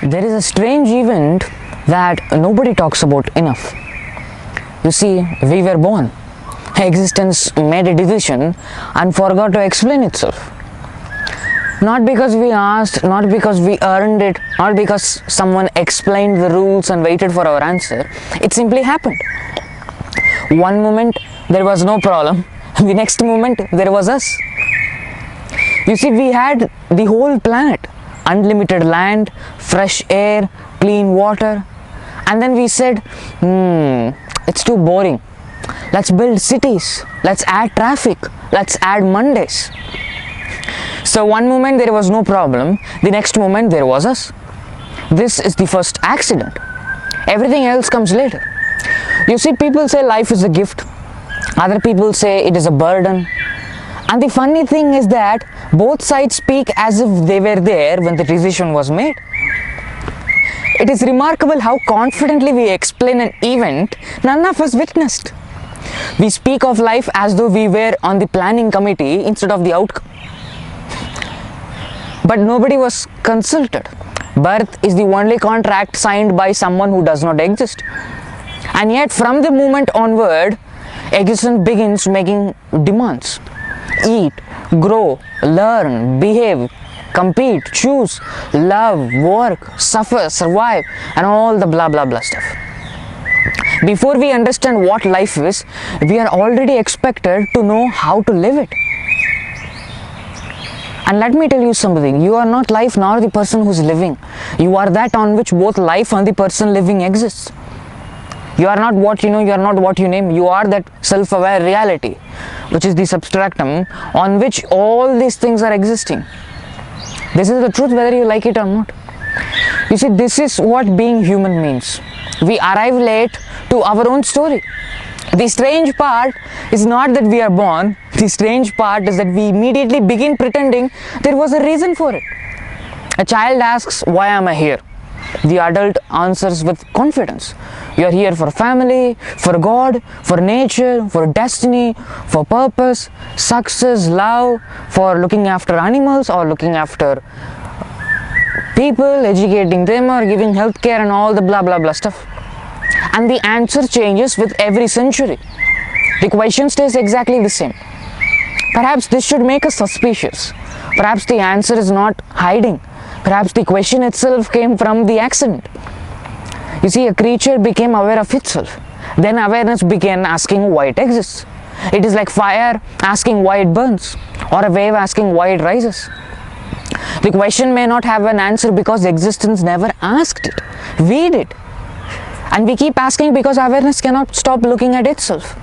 There is a strange event that nobody talks about enough. You see, we were born. Existence made a decision and forgot to explain itself. Not because we asked, not because we earned it, not because someone explained the rules and waited for our answer. It simply happened. One moment there was no problem, the next moment there was us. You see, we had the whole planet, unlimited land, fresh air, clean water, and then we said, it's too boring. Let's build cities, let's add traffic, let's add Mondays. So one moment there was no problem, the next moment there was us. This is the first accident. Everything else comes later. You see, people say life is a gift, other people say it is a burden. And the funny thing is that both sides speak as if they were there when the decision was made. It is remarkable how confidently we explain an event none of us witnessed. We speak of life as though we were on the planning committee instead of the outcome. But nobody was consulted. Birth is the only contract signed by someone who does not exist. And yet from the moment onward, existence begins making demands. Eat, grow, learn, behave, compete, choose, love, work, suffer, survive, and all the blah blah blah stuff. Before we understand what life is, we are already expected to know how to live it. And let me tell you something, you are not life nor the person who is living. You are that on which both life and the person living exists. You are not what you know, you are not what you name, you are that self-aware reality, which is the substratum on which all these things are existing. This is the truth whether you like it or not. You see, this is what being human means. We arrive late to our own story. The strange part is not that we are born, the strange part is that we immediately begin pretending there was a reason for it. A child asks, why am I here? The adult answers with confidence. You are here for family, for God, for nature, for destiny, for purpose, success, love, for looking after animals or looking after people, educating them or giving healthcare and all the blah blah blah stuff. And the answer changes with every century. The question stays exactly the same. Perhaps this should make us suspicious. Perhaps the answer is not hiding. Perhaps the question itself came from the accident. You see, a creature became aware of itself. Then awareness began asking why it exists. It is like fire asking why it burns, or a wave asking why it rises. The question may not have an answer because existence never asked it. We did. And we keep asking because awareness cannot stop looking at itself.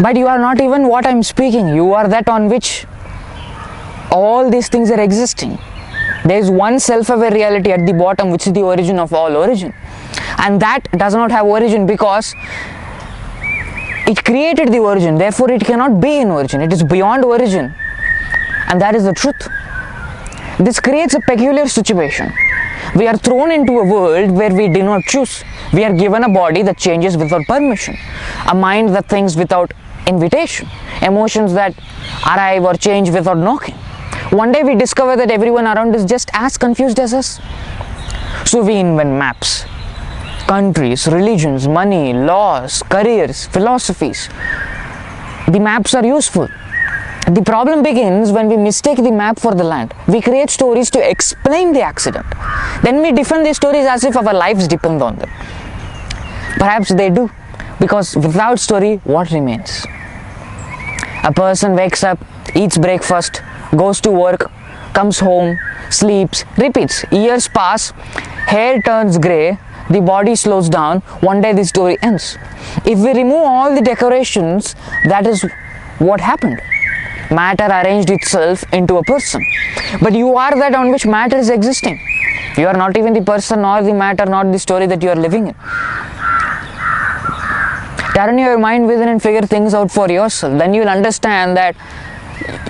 But you are not even what I am speaking. You are that on which all these things are existing. There is one self-aware reality at the bottom which is the origin of all origin. And that does not have origin because it created the origin. Therefore, it cannot be in origin. It is beyond origin. And that is the truth. This creates a peculiar situation. We are thrown into a world where we do not choose. We are given a body that changes without permission, a mind that thinks without invitation, emotions that arrive or change without knocking. One day we discover that everyone around is just as confused as us. So we invent maps, countries, religions, money, laws, careers, philosophies. The maps are useful. The problem begins when we mistake the map for the land. We create stories to explain the accident. Then we defend these stories as if our lives depend on them. Perhaps they do, because without story, what remains? A person wakes up, eats breakfast, goes to work, comes home, sleeps, repeats. Years pass, hair turns grey, the body slows down, one day the story ends. If we remove all the decorations, that is what happened. Matter arranged itself into a person. But you are that on which matter is existing. You are not even the person nor the matter nor the story that you are living in. Turn your mind within and figure things out for yourself. Then you will understand that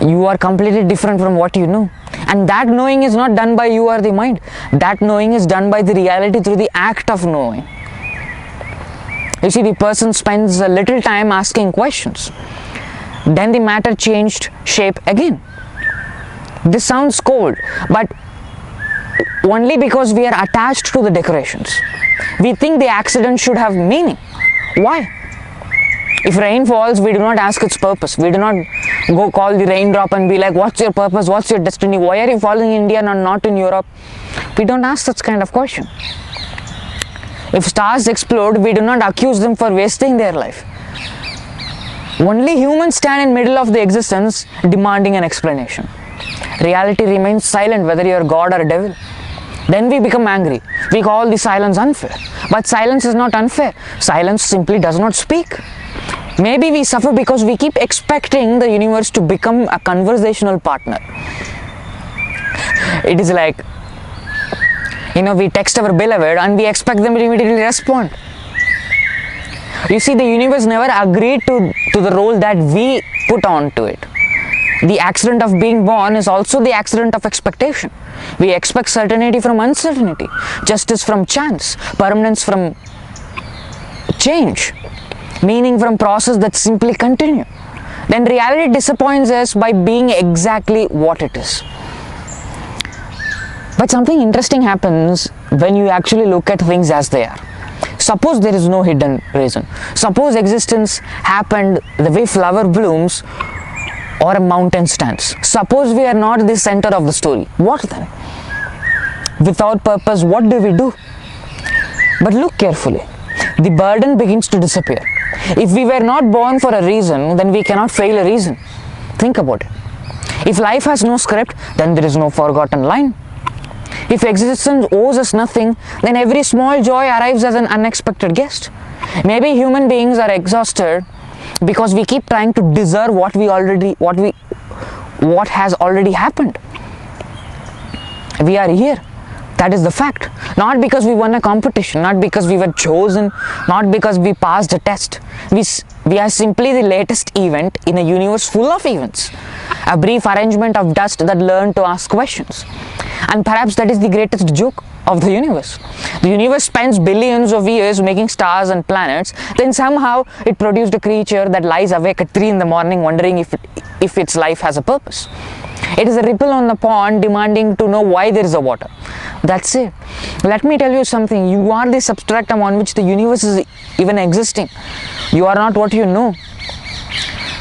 you are completely different from what you know. And that knowing is not done by you or the mind. That knowing is done by the reality through the act of knowing. You see, the person spends a little time asking questions. Then the matter changed shape again. This sounds cold, but only because we are attached to the decorations. We think the accident should have meaning. Why? If rain falls, we do not ask its purpose. We do not go call the raindrop and be like, what's your purpose? What's your destiny? Why are you falling in India and not in Europe? We don't ask such kind of question. If stars explode, we do not accuse them for wasting their life. Only humans stand in middle of the existence demanding an explanation. Reality remains silent whether you are God or a devil. Then we become angry. We call the silence unfair. But silence is not unfair. Silence simply does not speak. Maybe we suffer because we keep expecting the universe to become a conversational partner. It is like, we text our beloved and we expect them to immediately respond. You see, the universe never agreed to the role that we put on to it. The accident of being born is also the accident of expectation. We expect certainty from uncertainty, justice from chance, permanence from change, meaning from process that simply continue. Then reality disappoints us by being exactly what it is. But something interesting happens when you actually look at things as they are. Suppose there is no hidden reason. Suppose existence happened the way flower blooms or a mountain stands. Suppose we are not the center of the story. What then? Without purpose, what do we do? But look carefully. The burden begins to disappear. If we were not born for a reason, then we cannot fail a reason. Think about it. If life has no script, then there is no forgotten line. If existence owes us nothing, then every small joy arrives as an unexpected guest. Maybe human beings are exhausted because we keep trying to deserve what has already happened. We are here. That is the fact. Not because we won a competition, not because we were chosen, not because we passed a test. We are simply the latest event in a universe full of events. A brief arrangement of dust that learned to ask questions. And perhaps that is the greatest joke of the universe. The universe spends billions of years making stars and planets, then somehow it produced a creature that lies awake at 3 in the morning wondering if its life has a purpose. It is a ripple on the pond demanding to know why there is a water. That's it. Let me tell you something. You are the substratum on which the universe is even existing. You are not what you know.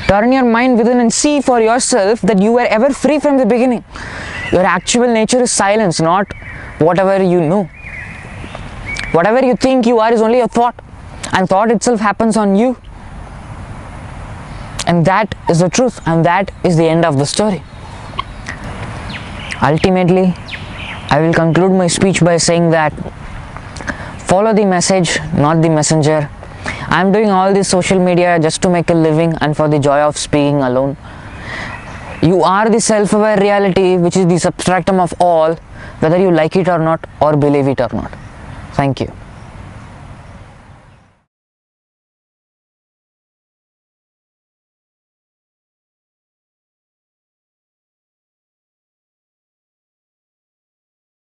Turn your mind within and see for yourself that you were ever free from the beginning. Your actual nature is silence, not whatever you know. Whatever you think you are is only a thought, and thought itself happens on you. And that is the truth, and that is the end of the story. Ultimately, I will conclude my speech by saying that follow the message, not the messenger. I am doing all this social media just to make a living and for the joy of speaking alone. You are the self-aware reality which is the substratum of all, whether you like it or not or believe it or not. Thank you.